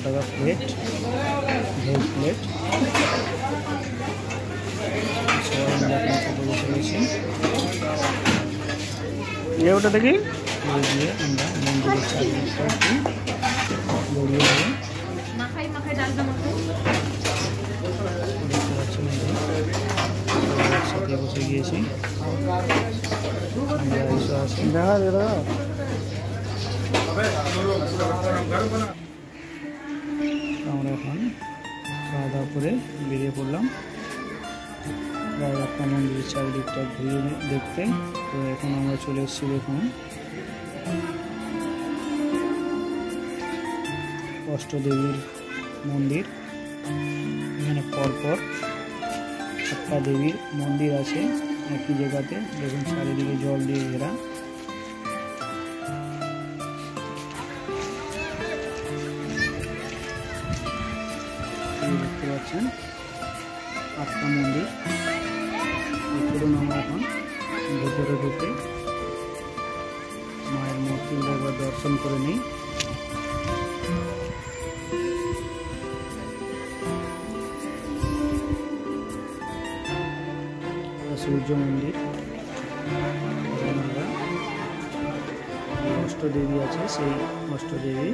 টাকা plate, veg plate. ওটা দেখি দিয়ে আমরা মন্দিরের চারদিকটা একটু গড়িয়ে দেবো। দেখতে পাচ্ছেন একসাথে বসে গিয়েছি আমরা এখন খাওয়া দাওয়া করে বেরিয়ে পড়লাম রায়রাপ্পা মন্দিরের চারিদিকটা ঘুরিয়ে দেখতে। তো এখন আমরা চলে এসেছি দেখুন অষ্টদেবীর মন্দির। এখানে পরপর 7টা দেবীর মন্দির আছে একই জায়গাতে। দেখুন চারিদিকে জল দিয়ে ঘেরা। দেখতে পাচ্ছেন 8টা মন্দির। চলুন আমরা এখন ভেতরে ঢুকে মায়ের মূর্তিগুলো একবার দর্শন করে নিই। সূর্য মন্দির, অষ্টদেবী আছে সেই অষ্টদেবী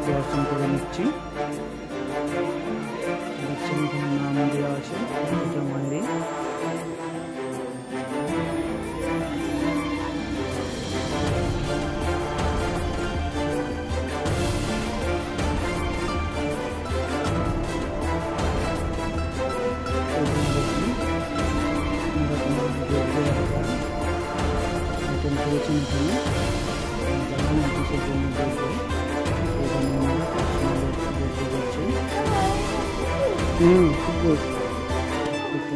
দর্শন করে নিচ্ছি। দেখছেন এখানে নাম দেওয়া আছে মায়েরই।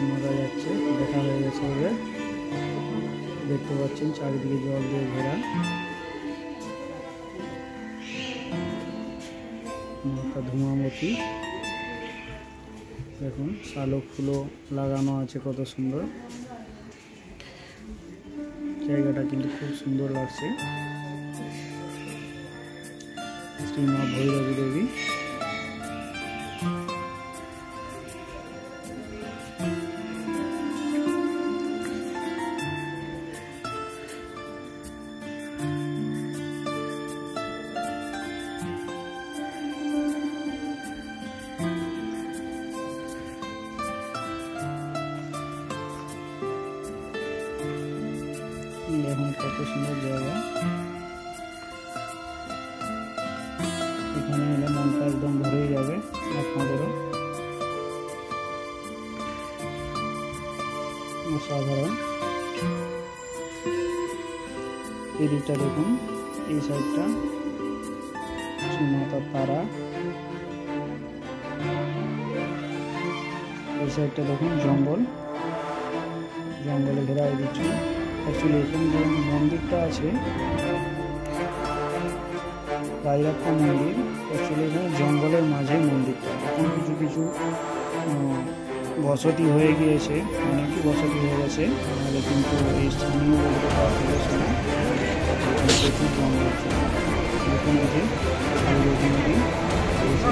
মজা যাচ্ছে, দেখা হয়ে গেছে বলে। দেখতে পাচ্ছেন চারিদিকে জল দিয়ে ঘেরা। একটা ধূমাবতী দেখুন, শালক ফুলও লাগানো আছে, কত সুন্দর জায়গাটা, কিন্তু খুব সুন্দর লাগছে। শ্রী মা ভৈরবী দেবী। দেখুন কত সুন্দর জায়গা। এখানে এলে মনটা একদম ভরেই যাবে আপনাদেরও। অসাধারণ। এই দিকটা দেখুন, এই সাইডটা মাতা তারা, এই সাইডটা দেখুন জঙ্গল, জঙ্গলে ঘেরা। এই দিচ্ছি অ্যাকচুয়ালি এখানে যে মন্দিরটা আছে রায়রাপ্পা মন্দির, অ্যাকচুয়ালি এখানে জঙ্গলের মাঝে মন্দিরটা। এখন কিছু কিছু বসতি হয়ে গিয়েছে, অনেকই বসতি হয়ে গেছে, নাহলে কিন্তু এই স্থানীয় বলতে পাওয়া গেছে না। প্রচুর জঙ্গল আছে। দেখুন এই যে নদী, দৃশ্য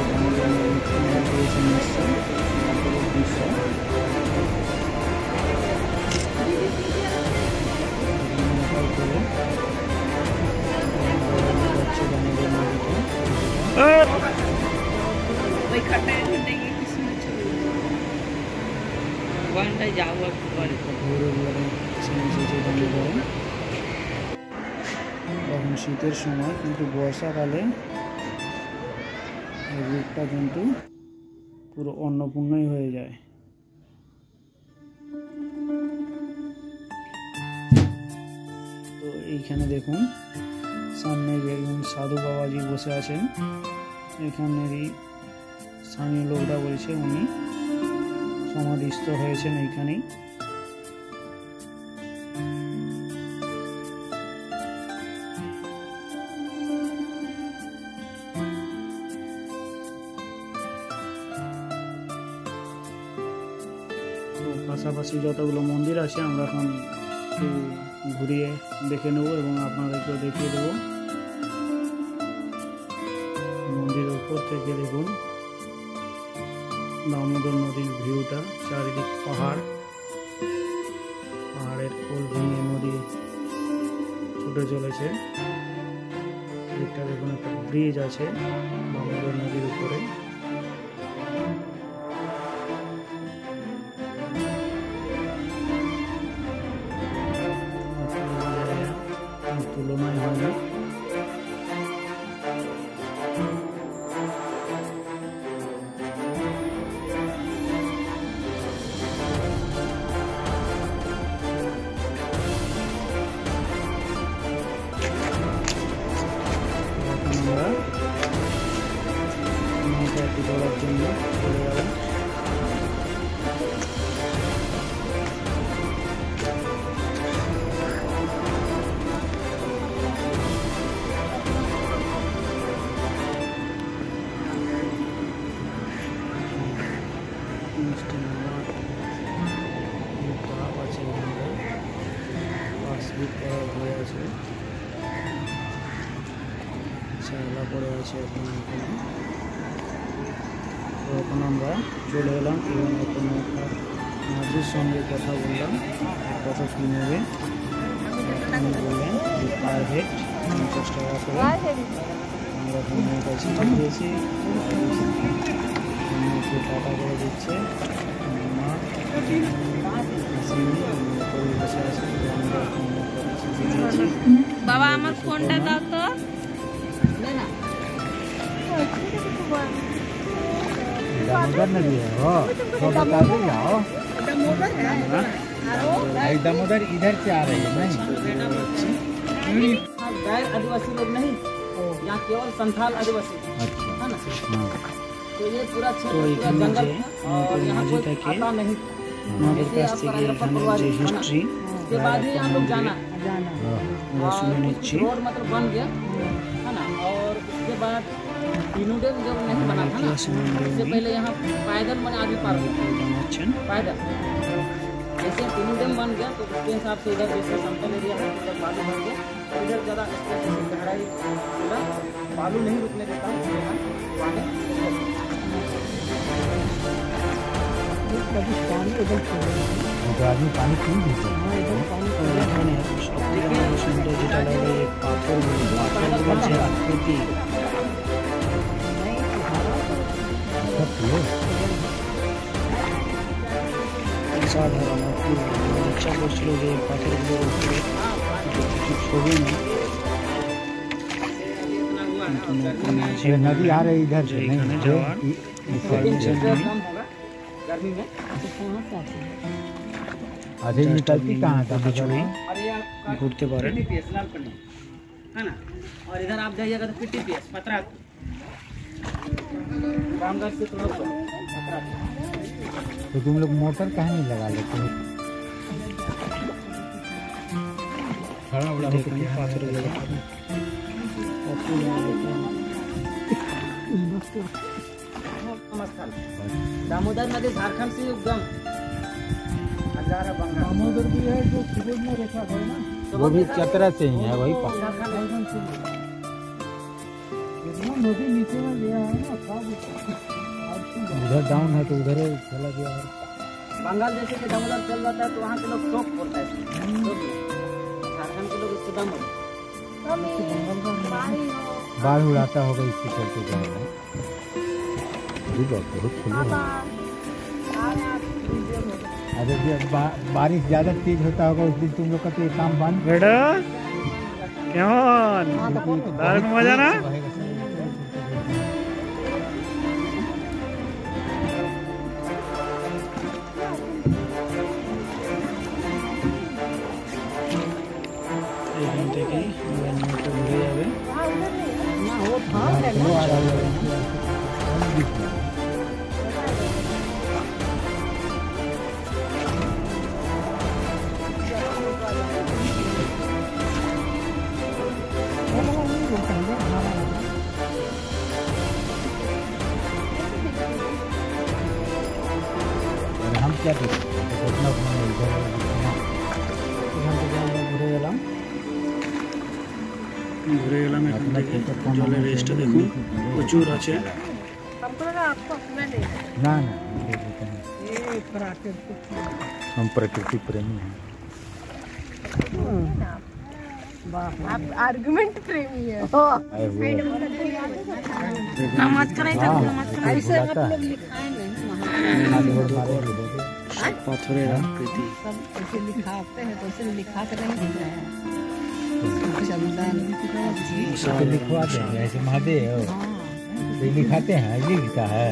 এখন শীতের সময়, কিন্তু বর্ষাকালে এই রূপটা কিন্তু পুরো অন্নপূর্ণই হয়ে যায়। তো এইখানে দেখুন সামনে দেখুন সাধু বাবাজি বসে আছেন। এখানেরই স্থানীয় লোকরা বলছে উনি সমাধিস্থ হয়েছেন এইখানেই। পাশাপাশি যতগুলো মন্দির আছে আমরা এখন একটু ঘুরিয়ে দেখে নেব এবং আপনাদেরকেও দেখিয়ে দেব। মন্দিরের উপর থেকে দেখুন দামোদর নদীর ভিউটা, চারিদিক পাহাড়, পাহাড়ের কোল ভেঙে নদী ছুটে চলেছে। দিকটা দেখুন একটা ব্রিজ আছে দামোদর নদীর উপরে। তুলনায় হয় না। নৌকাটি চলার জন্য চলে যাবেন। শ্যাওলা পড়ে আছে এখন। তো এখন আমরা চলে এলাম এবং এখন মাঝির সঙ্গে কথা বললাম কত কী নেবে। উনি বললেন যে পার হেড 50 টাকা করে। আমরা এখন নৌকা ছিটে দিয়েছি, টাকা করে দিচ্ছে মা বসে আছে। আমরা এখন বাবা আমার ফোনটা দাও তো। दामोदर नदी है वो, तो बता दो जाओ। दामोदर इधर से आ रही है नहीं? गैर आदिवासी लोग नहीं, यहाँ केवल संथाल आदिवासी है ना। तो ये पूरा क्षेत्र जंगल और यहाँ कोई आता नहीं। जैसे आप हिस्ट्री उसके बाद ही यहाँ लोग जाना रोड मतलब बन गया है ना। और उसके बाद तीनों डैम जब नहीं बना था ना, उससे पहले यहाँ पैदल मैंने आगे पार पैदल। जैसे तीनों डैम बन गया तो उसके हिसाब से इधर जैसे समतल एरिया है उधर बालू बन गया, इधर ज़्यादा गहराई बालू नहीं रुकने देता आदमी पानी पी भी সাধারণ ইচ্ছা করছিল যে পাথরগুলোর উপরে কিছু ছবি নেই, नदी आ रही इधर से এখানে যাওয়ার পারমিশন নেই। गर्मी में अभी निकलती कहाँ था কিছুই ঘুরতে পারেন। है ना। और इधर आप जाइएगा तो PTPS पतरा रामगढ़ से थोड़ा पतरा। तो तुम लोग मोटर कहाँ नहीं लगा लेते हो? खड़ा उड़ा দেখুন পাথরগুলো दामोदर नदी झारखंड से उद्गम दामोदर भी है जो सूरज में रेखा है ना, वो भी चतरा से ही है वही पास। नदी नीचे में गया है ना, उधर डाउन है तो उधर चला गया है। बंगाल जैसे कि दामोदर चल जाता है तो वहाँ के लोग शौक बोलता है, झारखंड के लोग इसको दामोदर बाढ़ उड़ाता होगा इसके चलते जाएगा। बहुत खुले। अरे जब बारिश ज़्यादा तेज होता होगा उस दिन तुम लोग का तो ये काम बंद। बेटा কেমন দারুণ মজা না? এখান থেকেই নৌকা ঘুরে যাবে। हम क्या करें अपना अपना এখান থেকে আমরা ঘুরে গেলাম এখান থেকে জলের রেস্টটা দেখুন প্রচুর আছে। ना ना हम प्रकृति प्रेमी हैं। आप आर्गुमेंट प्रेमी है। आए हुए नमाज करें तो नमाज करें। ऐसे मतलब लिखा है नहीं পাথরের আকৃতি ऐसे लिखाते हैं तो ऐसे लिखा कर नहीं दिख रहा है। चंदन तो लिखवाते हैं ऐसे महादेव तो लिखाते हैं ये लिखा है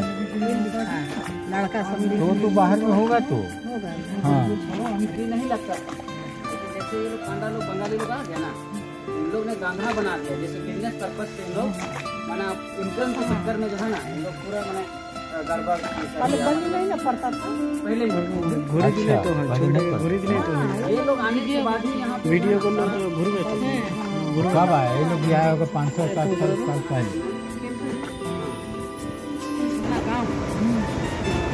लड़का समझ तो बाहर में होगा तो होगा। हाँ हमको नहीं लगता जैसे ये लोग कांडा लोग बंगाली लोग आ गया ना, उन लोग ने गांधा बना दिया जैसे बिजनेस पर्पज से इन लोग माना इनकम के चक्कर में जो है ना इन लोग पूरा मैंने गड़बड़ नहीं ना पड़ता था पहले ঘুরে দিলে তো হয়, ছোটে ঘুরে দিলে তো হয়। ये लोग आने के बाद ही यहाँ पे ভিডিও করলে তো ঘুরবে তো। कब आया ये लोग आया होगा 500-700 साल पहले।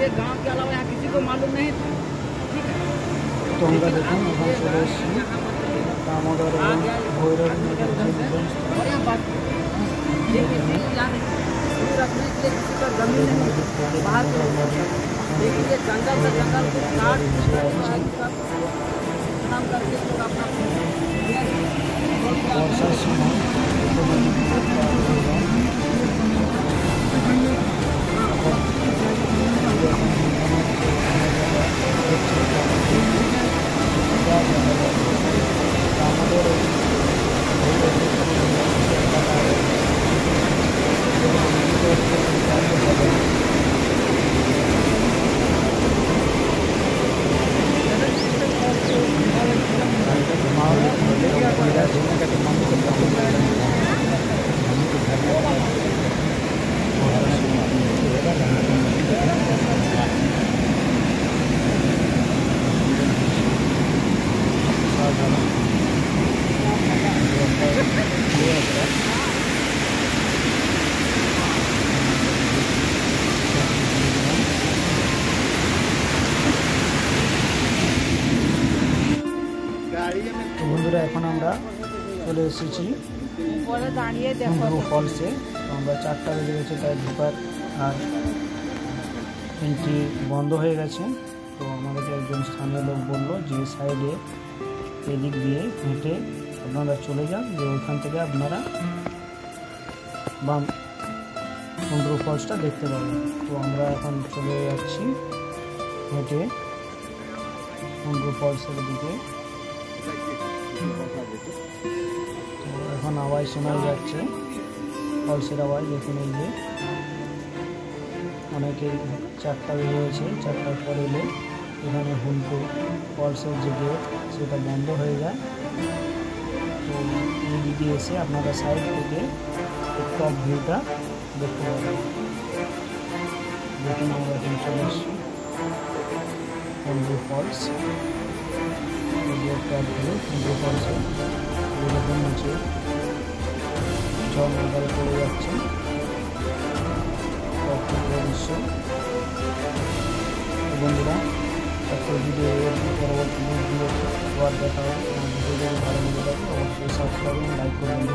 ये गांव के अलावा यहाँ किसी को मालूम नहीं था। তো আমরা দেখুন এখন চলে এসেছি দামোদর এবং ভৈরব নদীর যে মিলনস্থল। और यहाँ बात ये किसी यहाँ दूर रखने के लिए किसी का जमीन नहीं बाहर के लोग लेकिन ये जंगल से जंगल को काट नाम करके लोग अपना বর্ষার সময় তো বন্ধুরা এখন আমরা চলে এসেছি পরে দাঁড়িয়ে হুন্ডরু ফলসে। তো আমরা 4টা বেজে গেছে তাই ঢোকার আর এন্ট্রি বন্ধ হয়ে গেছে। তো আমাদেরকে একজন স্থানীয় লোক বললো যে সাইডে এদিক দিয়ে হেঁটে আপনারা চলে যান, যে ওইখান থেকে আপনারা বাম হুন্ডরু ফলসটা দেখতে পাবেন। তো আমরা এখন চলে যাচ্ছি হেঁটে হুন্ডরু ফলসের দিকে। তো এখন আওয়াজ শোনা যাচ্ছে, ফলসের আওয়াজ দেখুন। এই যে অনেকে 4টা বেজে গেছে, 4টার পরে এলে এখানে হুন্ডরু ফলসের যে গেট সেটা বন্ধ হয়ে যায়। তো এই দিকে এসে আপনারা সাইড থেকে টপ ভিউটা দেখতে পাবেন। দেখুন আমরা এখন চলে এসেছি হুন্ডরু ফলস। টপ ভিউ হুন্ডরু ফলসে এরকম আছে, জল নদী পড়ে যাচ্ছে, দৃশ্য। বন্ধুরা একটা ভিডিও পরবর্তী ভিডিও আবার দেখা হবে। ভিডিও যদি ভালো লেগে থাকে অবশ্যই সাবস্ক্রাইব এবং লাইক করবেন।